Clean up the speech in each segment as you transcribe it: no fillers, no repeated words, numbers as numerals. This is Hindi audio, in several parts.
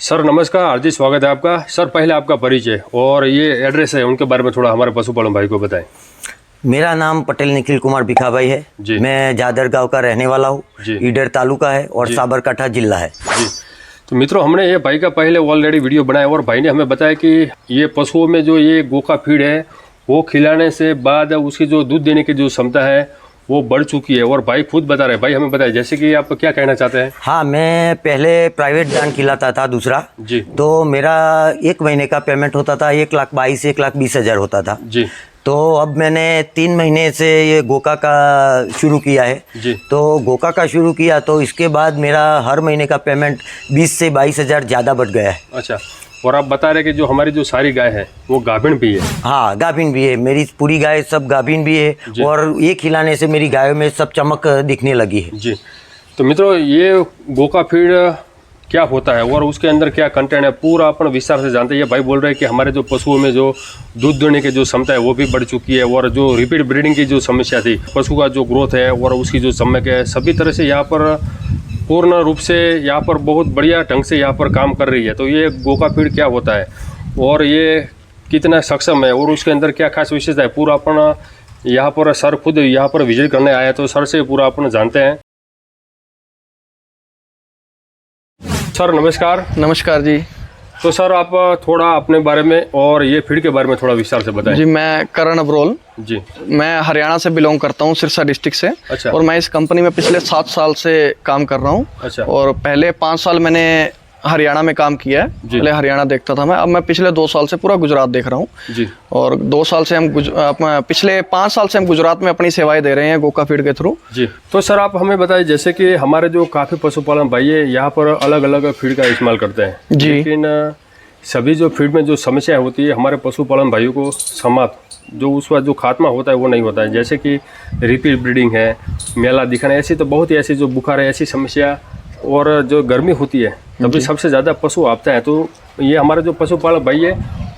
सर नमस्कार, हार्दिक स्वागत है आपका। सर पहले आपका परिचय और ये एड्रेस है उनके बारे में थोड़ा हमारे पशुपालन भाई को बताएं। मेरा नाम पटेल निखिल कुमार भिखाभाई है जी। मैं जादर गांव का रहने वाला हूँ। ईडर तालुका है और साबरकाठा जिला है जी। तो मित्रों, हमने ये भाई का पहले ऑलरेडी वीडियो बनाया और भाई ने हमें बताया कि ये पशुओं में जो ये गोका फीड है वो खिलाने से बाद उसकी जो दूध देने की जो क्षमता है वो बढ़ चुकी है। और भाई खुद बता रहे, भाई हमें बताया जैसे कि आप क्या कहना चाहते हैं। हाँ, मैं पहले प्राइवेट दान खिलाता था दूसरा जी। तो मेरा 1 महीने का पेमेंट होता था 1,22,000 होता था जी। तो अब मैंने 3 महीने से ये गोका का शुरू किया है जी। तो गोका का शुरू किया तो इसके बाद मेरा हर महीने का पेमेंट 20 से 22,000 ज़्यादा बढ़ गया है। अच्छा, और आप बता रहे कि जो हमारी जो सारी गाय है वो गाभिन भी है। हाँ, गाभिन भी है, मेरी पूरी गाय सब गाभिन भी है और ये खिलाने से मेरी गायों में सब चमक दिखने लगी है जी। तो मित्रों, ये गोका फीड क्या होता है और उसके अंदर क्या कंटेंट है पूरा अपन विस्तार से जानते हैं। ये भाई बोल रहे हैं कि हमारे जो पशुओं में जो दूध देने की जो क्षमता है वो भी बढ़ चुकी है और जो रिपीट ब्रीडिंग की जो समस्या थी, पशु का जो ग्रोथ है और उसकी जो चमक है, सभी तरह से यहाँ पर पूर्ण रूप से यहाँ पर बहुत बढ़िया ढंग से यहाँ पर काम कर रही है। तो ये गोका फीड क्या होता है और ये कितना सक्षम है और उसके अंदर क्या खास विशेषता है, पूरा अपन यहाँ पर सर खुद यहाँ पर विजिट करने आए तो सर से पूरा अपन जानते हैं। सर नमस्कार। नमस्कार जी। तो सर आप थोड़ा अपने बारे में और ये फीड के बारे में थोड़ा विस्तार से बताएं। जी, मैं करण अब्रोल जी। मैं हरियाणा से बिलोंग करता हूँ, सिरसा डिस्ट्रिक्ट से। अच्छा। और मैं इस कंपनी में पिछले 7 साल से काम कर रहा हूँ। अच्छा। और पहले 5 साल मैंने हरियाणा में काम किया है। पहले हरियाणा देखता था मैं, अब मैं पिछले 2 साल से पूरा गुजरात देख रहा हूँ जी। और 2 साल से पिछले 5 साल से हम गुजरात में अपनी सेवाएं दे रहे हैं गोका फीड के थ्रू जी। तो सर आप हमें बताइए, जैसे कि हमारे जो काफ़ी पशुपालन भाई है यहाँ पर अलग अलग फीड का इस्तेमाल करते हैं जी। लेकिन सभी जो फीड में जो समस्या होती है हमारे पशुपालन भाइयों को समाप्त जो उसका जो खात्मा होता है वो नहीं होता है। जैसे कि रिपीट ब्रीडिंग है, मेला दिखाना, ऐसी तो बहुत ही ऐसी जो बुखार है, ऐसी समस्या, और जो गर्मी होती है तभी सबसे ज़्यादा पशु आता है। तो ये हमारा जो पशुपालक भाई है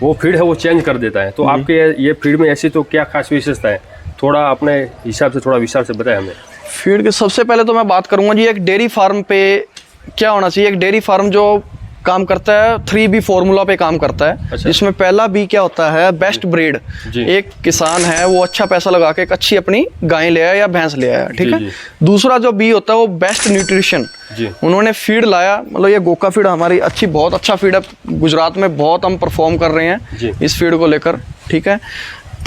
वो फीड है वो चेंज कर देता है। तो आपके ये फीड में ऐसी तो क्या खास विशेषता है, थोड़ा अपने हिसाब से थोड़ा विस्तार से बताएं हमें। फीड के सबसे पहले तो मैं बात करूँगा जी, एक डेयरी फार्म पे क्या होना चाहिए। एक डेयरी फार्म जो काम करता है 3B फॉर्मूला पे काम करता है। अच्छा। जिसमें पहला बी क्या होता है, बेस्ट ब्रीड। एक किसान है वो अच्छा पैसा लगा के एक अच्छी अपनी गाय ले आया या भैंस ले आया, ठीक है। दूसरा जो बी होता है वो बेस्ट न्यूट्रिशन। उन्होंने फीड लाया, मतलब ये गोका फीड हमारी अच्छी, बहुत अच्छा फीड है, गुजरात में बहुत हम परफॉर्म कर रहे हैं इस फीड को लेकर, ठीक है।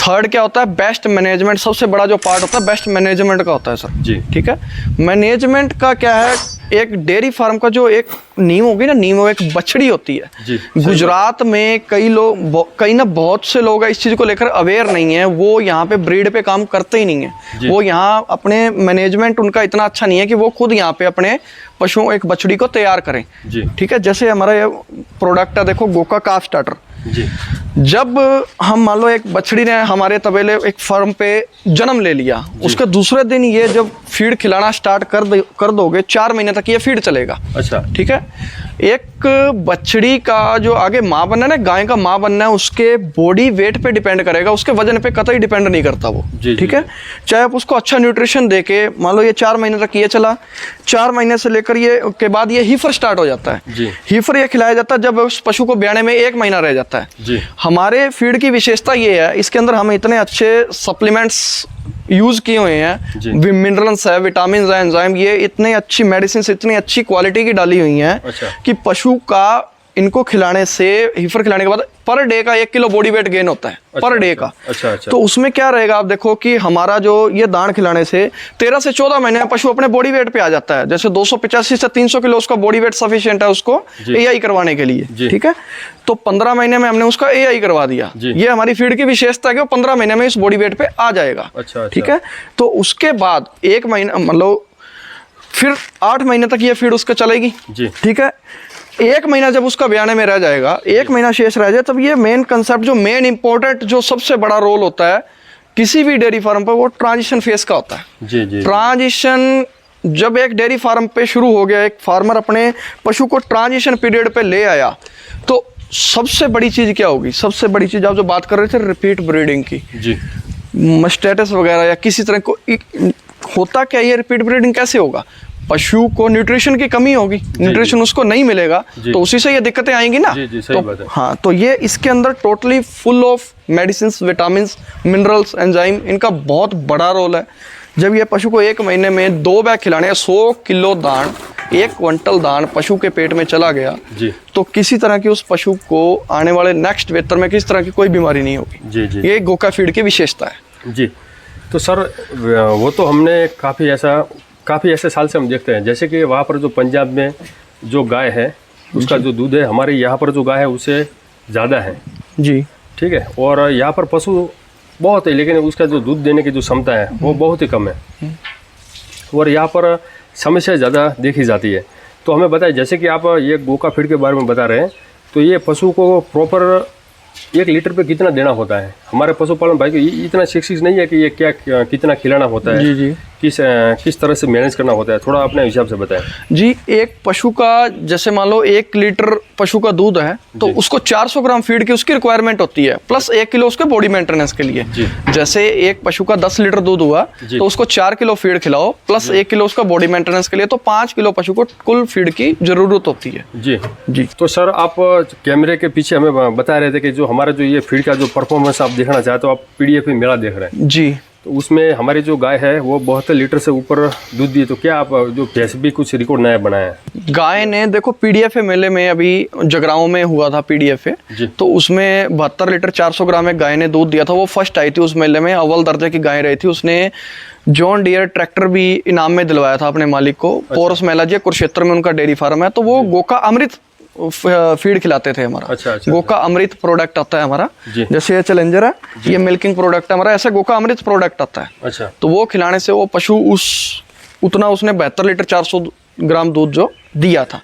थर्ड क्या होता है, बेस्ट मैनेजमेंट। सबसे बड़ा जो पार्ट होता है बेस्ट मैनेजमेंट का होता है सर जी, ठीक है। मैनेजमेंट का क्या है, एक डेयरी फार्म का जो एक नींव होगी ना, नींव एक बछड़ी होती है जी। गुजरात में कई ना बहुत से लोग इस चीज़ को लेकर अवेयर नहीं है, वो यहाँ पे ब्रीड पे काम करते ही नहीं है। वो यहाँ अपने मैनेजमेंट उनका इतना अच्छा नहीं है कि वो खुद यहाँ पे अपने पशुओं एक बछड़ी को तैयार करें जी, ठीक है। जैसे हमारा ये प्रोडक्ट है, देखो गोका काफ स्टार्टर जी। जब हम मान लो एक बछड़ी ने हमारे तबेले एक फार्म पे जन्म ले लिया, उसके दूसरे दिन ये जब फीड खिलाना स्टार्ट कर दोगे, 4 महीने तक ये फीड चलेगा। अच्छा, ठीक है। एक बछड़ी का जो आगे माँ बनना है ना, गाय का माँ बनना है, उसके बॉडी वेट पे डिपेंड करेगा, उसके वजन पे कतई डिपेंड नहीं करता वो, ठीक है। चाहे आप उसको अच्छा न्यूट्रिशन देके, मान लो ये 4 महीने तक ये चला, 4 महीने से लेकर ये के बाद ये हीफर स्टार्ट हो जाता है। हीफर ये खिलाया जाता है जब उस पशु को ब्याने में 1 महीना रह जाता है। हमारे फीड की विशेषता ये है, इसके अंदर हम इतने अच्छे सप्लीमेंट्स यूज किए हुए हैं, मिनरल्स है, विटामिन है, एंजाइम, ये इतनी अच्छी मेडिसिन इतनी अच्छी क्वालिटी की डाली हुई हैं। अच्छा। कि पशु का इनको खिलाने से, हीफर खिलाने के बाद पर डे का 1 किलो बॉडी वेट गेन होता है। अच्छा, पर डे का। अच्छा। तो उसमें क्या रहेगा, आप देखो कि हमारा जो ये दान खिलाने से 13 से 14 महीने में पशु अपने बॉडी वेट पे आ जाता है। जैसे 285 से 300 किलो उसका बॉडी वेट सफिशिएंट है उसको AI करवाने के लिए, ठीक है। तो 15 महीने में हमने उसका AI करवा दिया। ये हमारी फीड की विशेषता है कि वो 15 महीने में इस बॉडी वेट पे आ जाएगा। अच्छा। ठीक है। तो उसके बाद 1 महीना, मतलब फिर 8 महीने तक ये फीड उसका चलेगी, ठीक है। 1 महीना जब उसका ब्याने में रह जाएगा, 1 महीना शेष रह जाए, तब ये मेन कंसेप्ट जो मेन इंपॉर्टेंट जो सबसे बड़ा रोल होता है किसी भी डेयरी फार्म पर, वो ट्रांजिशन फेज का होता है। ट्रांजिशन जब एक डेयरी फार्म पे शुरू हो गया, एक फार्मर अपने पशु को ट्रांजिशन पीरियड पे ले आया, तो सबसे बड़ी चीज क्या होगी? सबसे बड़ी चीज आप जो बात कर रहे थे रिपीट ब्रीडिंग की जी, स्टेटस वगैरह या किसी तरह को होता क्या, ये रिपीट ब्रीडिंग कैसे होगा? पशु को न्यूट्रिशन की कमी होगी, न्यूट्रिशन उसको नहीं मिलेगा, तो उसी से ये दिक्कतें आएंगी ना। जी, सही बात है। हाँ, तो ये इसके अंदर totally full of medicine, vitamin, minerals, enzyme, इनका बहुत बड़ा रोल है। जब ये पशु को 1 महीने में 2 बैग खिलाने, 100 किलो दान, 1 क्विंटल दान पशु के पेट में चला गया, तो किसी तरह की उस पशु को आने वाले नेक्स्ट वेतर में किसी तरह की कोई बीमारी नहीं होगी। ये गोका फीड की विशेषता है। जी, तो सर वो तो हमने काफ़ी ऐसे साल से हम देखते हैं, जैसे कि वहाँ पर जो पंजाब में जो गाय है उसका जो दूध है हमारे यहाँ पर जो गाय है उससे ज़्यादा है। जी, ठीक है। और यहाँ पर पशु बहुत है, लेकिन उसका जो दूध देने की जो क्षमता है वो बहुत ही कम है, और यहाँ पर समस्या ज़्यादा देखी जाती है। तो हमें बताइए, जैसे कि आप ये गोका फीड के बारे में बता रहे हैं, तो ये पशु को प्रॉपर 1 लीटर पे कितना देना होता है? हमारे पशुपालन भाई को इतना शिक्षित नहीं है कि ये क्या कितना खिलाना होता है। जी, किस तरह से मैनेज करना होता है, थोड़ा अपने हिसाब से बताएं। जी, एक पशु का जैसे मान लो 1 लीटर पशु का दूध है, तो उसको 400 ग्राम फीड की उसकी रिक्वायरमेंट होती है, प्लस 1 किलो उसके बॉडी मेंटेनेंस के लिए। जैसे एक पशु का 10 लीटर दूध हुआ, तो उसको 4 किलो फीड खिलाओ, प्लस 1 किलो उसका बॉडी मेंटेनेंस के लिए, तो 5 किलो पशु को कुल फीड की जरूरत होती है। जी। तो सर आप कैमरे के पीछे हमें बता रहे थे कि जो हमारा जो ये फीड का जो परफॉर्मेंस आप देखना चाहते हो, आप PDF में मेला देख रहे हैं। जी, तो उसमें हमारी जो गाय है वो 72 लीटर से ऊपर दूध दी, तो क्या आप जो भैंस भी कुछ रिकॉर्ड नया बनाया है? गाय ने देखो PDFA मेले में अभी जगराओं में हुआ था PDFA, तो उसमें 72 लीटर 400 ग्राम एक गाय ने दूध दिया था। वो फर्स्ट आई थी उस मेले में, अव्वल दर्जे की गाय रही थी। उसने जॉन डियर ट्रैक्टर भी इनाम में दिलवाया था अपने मालिक को। पोरस मेलाजी कुरुक्षेत्र में उनका डेयरी फार्म है, तो वो गोका अमृत फीड खिलाते थे हमारा। अच्छा। गोका अमृत प्रोडक्ट आता है हमारा, जैसे ये चैलेंजर है, ये मिल्किंग प्रोडक्ट है हमारा, ऐसा गोका अमृत प्रोडक्ट आता है। अच्छा। तो वो खिलाने से वो पशु उतना उसने 72 लीटर 400 ग्राम दूध जो दिया था।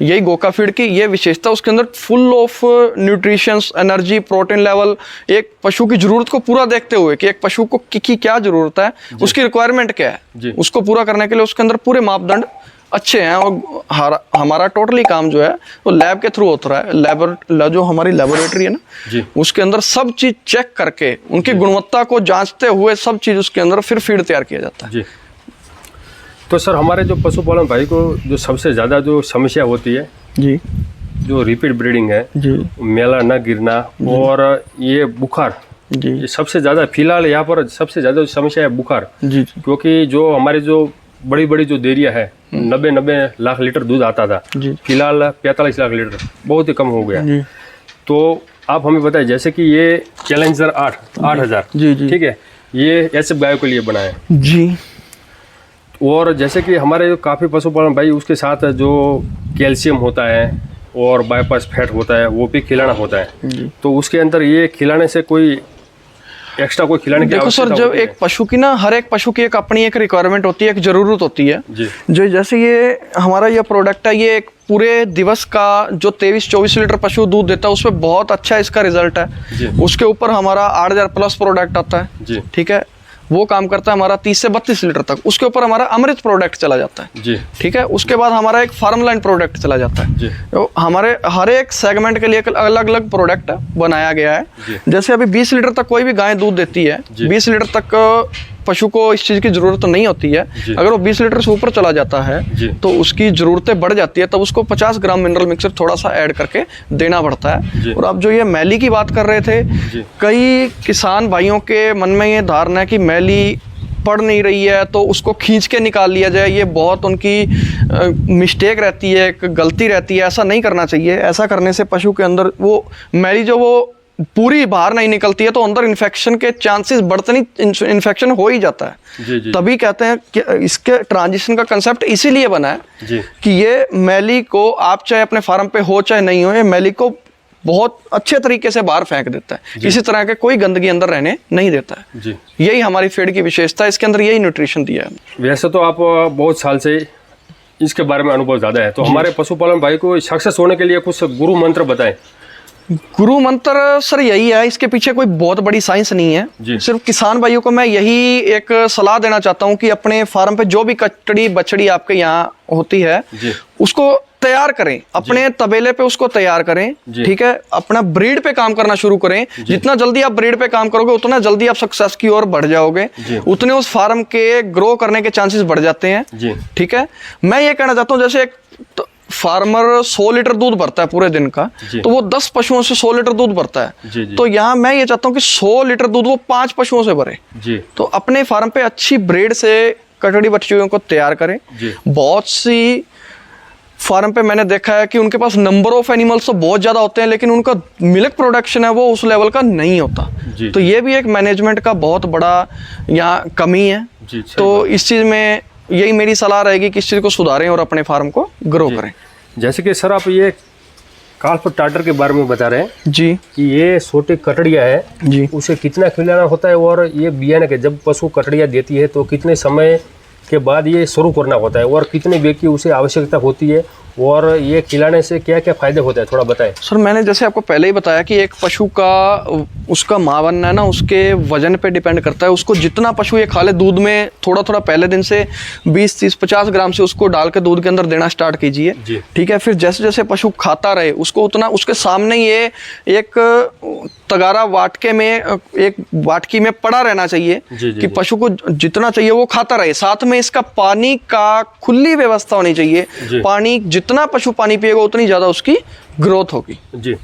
यही गोका फीड की ये विशेषता, उसके अंदर full of nutritions, energy, protein level, एक पशु की जरूरत को पूरा देखते हुए कि एक पशु को की क्या जरूरत है, उसकी रिक्वायरमेंट क्या है, उसको पूरा करने के लिए उसके अंदर पूरे मापदंड अच्छे हैं। और हमारा टोटली काम जो है वो लैब के थ्रू होता है। जो हमारी लेबोरेटरी है ना, उसके अंदर सब चीज चेक करके उनकी गुणवत्ता को जांचते हुए सब चीज उसके अंदर फिर फीड तैयार किया जाता है। तो सर हमारे जो पशुपालन भाई को जो सबसे ज़्यादा जो समस्या होती है, जो रिपीट ब्रीडिंग है, मेला न गिरना और ये बुखार, ये सबसे ज़्यादा फिलहाल यहाँ पर सबसे ज़्यादा समस्या है बुखार। क्योंकि जो हमारी जो बड़ी बड़ी जो डेयरियाँ है 90 लाख लीटर दूध आता था, फिलहाल 45 लाख लीटर, बहुत ही कम हो गया। तो आप हमें बताइए, जैसे कि ये चैलेंजर 8000, ठीक है, ये ऐसे गायों के लिए बना है जी। और जैसे कि हमारे काफ़ी पशुपालन भाई उसके साथ जो कैल्शियम होता है और बाईपास फैट होता है वो भी खिलाना होता है, तो उसके अंदर ये खिलाने से कोई एक्स्ट्रा कोई खिलाने की देखो सर, जब एक पशु की ना, हर एक पशु की एक अपनी एक रिक्वायरमेंट होती है, एक जरूरत होती है जो, जैसे ये हमारा ये प्रोडक्ट है, ये एक पूरे दिवस का जो 23-24 लीटर पशु दूध देता है उसमें बहुत अच्छा इसका रिजल्ट है। उसके ऊपर हमारा 8000 प्लस प्रोडक्ट आता है, ठीक है, वो काम करता है हमारा 30 से 32 लीटर तक। उसके ऊपर हमारा अमृत प्रोडक्ट चला जाता है, ठीक है। उसके बाद हमारा एक फार्म लाइन प्रोडक्ट चला जाता है। तो हमारे हर एक सेगमेंट के लिए अलग अलग प्रोडक्ट बनाया गया है। जैसे अभी 20 लीटर तक कोई भी गाय दूध देती है, 20 लीटर तक पशु को इस चीज़ की ज़रूरत तो नहीं होती है। अगर वो 20 लीटर से ऊपर चला जाता है तो उसकी ज़रूरतें बढ़ जाती है, तब उसको 50 ग्राम मिनरल मिक्सर थोड़ा सा ऐड करके देना पड़ता है। और अब जो ये मैली की बात कर रहे थे, कई किसान भाइयों के मन में ये धारणा है कि मैली पड़ नहीं रही है तो उसको खींच के निकाल लिया जाए, ये बहुत उनकी मिस्टेक रहती है, एक गलती रहती है। ऐसा नहीं करना चाहिए। ऐसा करने से पशु के अंदर वो मैली जो वो पूरी बाहर नहीं निकलती है तो अंदर इन्फेक्शन के चांसेस बढ़ते नहीं, इन्फेक्शन हो ही जाता है। तभी कहते हैं कि इसके ट्रांजिशन का कंसेप्ट इसीलिए बना है कि ये मैली को आप चाहे अपने फार्म पे हो चाहे नहीं हो, ये मैली को बहुत अच्छे तरीके से बाहर फेंक देता है, किसी तरह के कोई गंदगी अंदर रहने नहीं देता है। यही हमारी फीड की विशेषता है, इसके अंदर यही न्यूट्रिशन दिया है। वैसे तो आप बहुत साल से इसके बारे में अनुभव ज़्यादा है, तो हमारे पशुपालन भाई को सक्सेस होने के लिए कुछ गुरु मंत्र बताएं। गुरु मंत्र सर यही है, इसके पीछे कोई बहुत बड़ी साइंस नहीं है। सिर्फ किसान भाइयों को मैं यही एक सलाह देना चाहता हूँ कि अपने फार्म पे जो भी कचड़ी बछड़ी आपके यहाँ होती है उसको तैयार करें, अपने तबेले पे उसको तैयार करें, ठीक है, अपना ब्रीड पे काम करना शुरू करें। जितना जल्दी आप ब्रीड पे काम करोगे उतना जल्दी आप सक्सेस की ओर बढ़ जाओगे, उतने उस फार्म के ग्रो करने के चांसेस बढ़ जाते हैं, ठीक है। मैं ये कहना चाहता हूँ, जैसे एक फार्मर 100 लीटर दूध भरता है पूरे दिन का, तो वो 10 पशुओं से 100 लीटर दूध भरता है। तो यहाँ मैं ये चाहता हूँ कि 100 लीटर दूध वो 5 पशुओं से भरे। तो अपने फार्म पे अच्छी ब्रीड से कटड़ी बच्चियों को तैयार करें। बहुत सी फार्म पे मैंने देखा है कि उनके पास नंबर ऑफ एनिमल्स तो बहुत ज़्यादा होते हैं, लेकिन उनका मिल्क प्रोडक्शन है वो उस लेवल का नहीं होता। तो ये भी एक मैनेजमेंट का बहुत बड़ा यहाँ कमी है। तो इस चीज़ में यही मेरी सलाह रहेगी कि इस चीज़ को सुधारें और अपने फार्म को ग्रो करें। जैसे कि सर आप ये काल्फ टाटर के बारे में बता रहे हैं जी, कि ये छोटी कटड़िया है जी, उसे कितना खिलाना होता है, और ये बियाने के जब पशु कटड़िया देती है तो कितने समय के बाद ये शुरू करना होता है, और कितने वेग की उसे आवश्यकता होती है, और ये खिलाने से क्या क्या फायदे होते हैं, थोड़ा बताएं। सर मैंने जैसे आपको पहले ही बताया कि एक पशु का उसका माँ बनना है ना, उसके वजन पे डिपेंड करता है। उसको जितना पशु ये खा ले, दूध में थोड़ा थोड़ा पहले दिन से 20, 30, 50 ग्राम से उसको डाल के दूध के अंदर देना स्टार्ट कीजिए, ठीक है। फिर जैसे जैसे पशु खाता रहे उसको उतना उसके सामने ये एक तगारा वाटके में, एक वाटकी में पड़ा रहना चाहिए कि पशु को जितना चाहिए वो खाता रहे। साथ में इसका पानी का खुली व्यवस्था होनी चाहिए। पानी जितना पशु पानी पिएगा उतनी ज़्यादा उसकी ग्रोथ होगी। जी,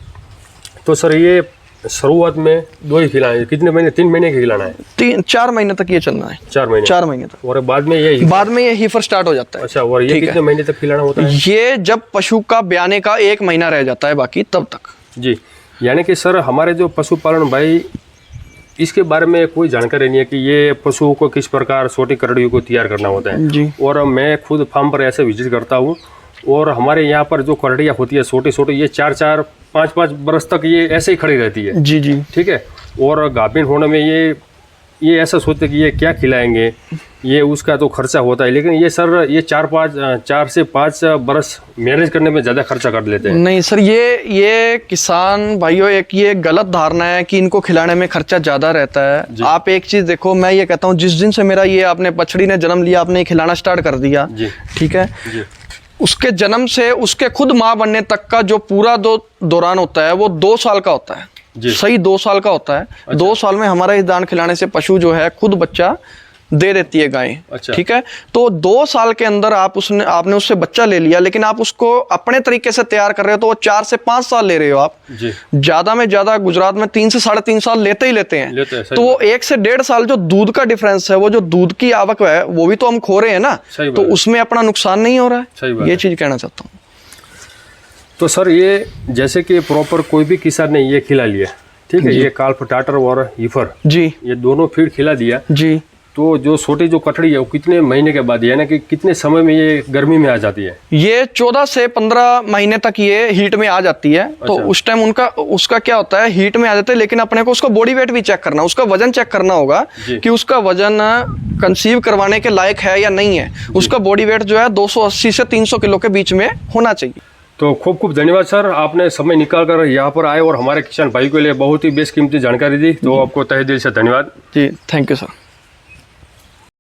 तो सर ये शुरुआत में 2 ही खिलाना, कितने महीने, 3 महीने के खिलाना है? 3-4 महीने तक ये चलना है। 4 महीने तक, और बाद में ये हीफर स्टार्ट हो जाता है। अच्छा, और ये कितने महीने तक खिलाना होता है? ये जब पशु का ब्याने का 1 महीना रह जाता है बाकी, तब तक। जी, यानी कि सर हमारे जो पशुपालन भाई, इसके बारे में कोई जानकारी नहीं है कि ये पशुओं को किस प्रकार छोटी कटड़ियों को तैयार करना होता है जी। और मैं खुद फार्म पर ऐसे विजिट करता हूँ, और हमारे यहाँ पर जो कटड़ियाँ होती है छोटी छोटी, ये 4-4, 5-5 बरस तक ये ऐसे ही खड़ी रहती है। जी जी, ठीक है। और गाभिन होने में ये ऐसा सोचते कि ये क्या खिलाएंगे, ये उसका तो खर्चा होता है, लेकिन ये सर ये 4 से 5 बरस मैनेज करने में ज़्यादा खर्चा कर लेते हैं। नहीं सर, ये किसान भाइयों एक ये गलत धारणा है कि इनको खिलाने में खर्चा ज़्यादा रहता है। आप एक चीज़ देखो, मैं ये कहता हूँ जिस दिन से मेरा ये आपने बछड़ी ने जन्म लिया, आपने खिलाना स्टार्ट कर दिया, ठीक है, उसके जन्म से उसके खुद माँ बनने तक का जो पूरा दौरान होता है वो 2 साल का होता है। सही 2 साल का होता है। अच्छा। 2 साल में हमारा इस दान खिलाने से पशु जो है खुद बच्चा दे देती है गाय। अच्छा। ठीक है, तो 2 साल के अंदर आपने उससे बच्चा ले लिया, लेकिन आप उसको अपने तरीके से तैयार कर रहे हो तो वो 4 से 5 साल ले रहे हो आप। ज्यादा में ज्यादा गुजरात में 3 से 3.5 साल लेते हैं। तो वो 1 से 1.5 साल जो दूध का डिफरेंस है, वो जो दूध की आवक है वो भी तो हम खो रहे हैं ना, तो उसमें अपना नुकसान नहीं हो रहा है। ये चीज कहना चाहता हूँ। तो सर ये जैसे कि प्रॉपर कोई भी किसान ने ये खिला लिया, ठीक है, ये काल्फ टाटर और हीफर जी, ये दोनों फीड खिला दिया जी, तो जो छोटी जो कटड़ी है वो कितने महीने के बाद, यानी कि कितने समय में ये गर्मी में आ जाती है? ये 14 से 15 महीने तक ये हीट में आ जाती है। अच्छा। तो उस टाइम उसका क्या होता है, हीट में आ जाते हैं, लेकिन अपने को उसका बॉडी वेट भी चेक करना, उसका वजन चेक करना होगा कि उसका वजन कंसीव करवाने के लायक है या नहीं है। उसका बॉडी वेट जो है 280 से 300 किलो के बीच में होना चाहिए। तो खूब खूब धन्यवाद सर, आपने समय निकाल कर यहाँ पर आए और हमारे किसान भाई के लिए बहुत ही बेशकीमती जानकारी दी, तो आपको तहे दिल से धन्यवाद। जी, थैंक यू सर।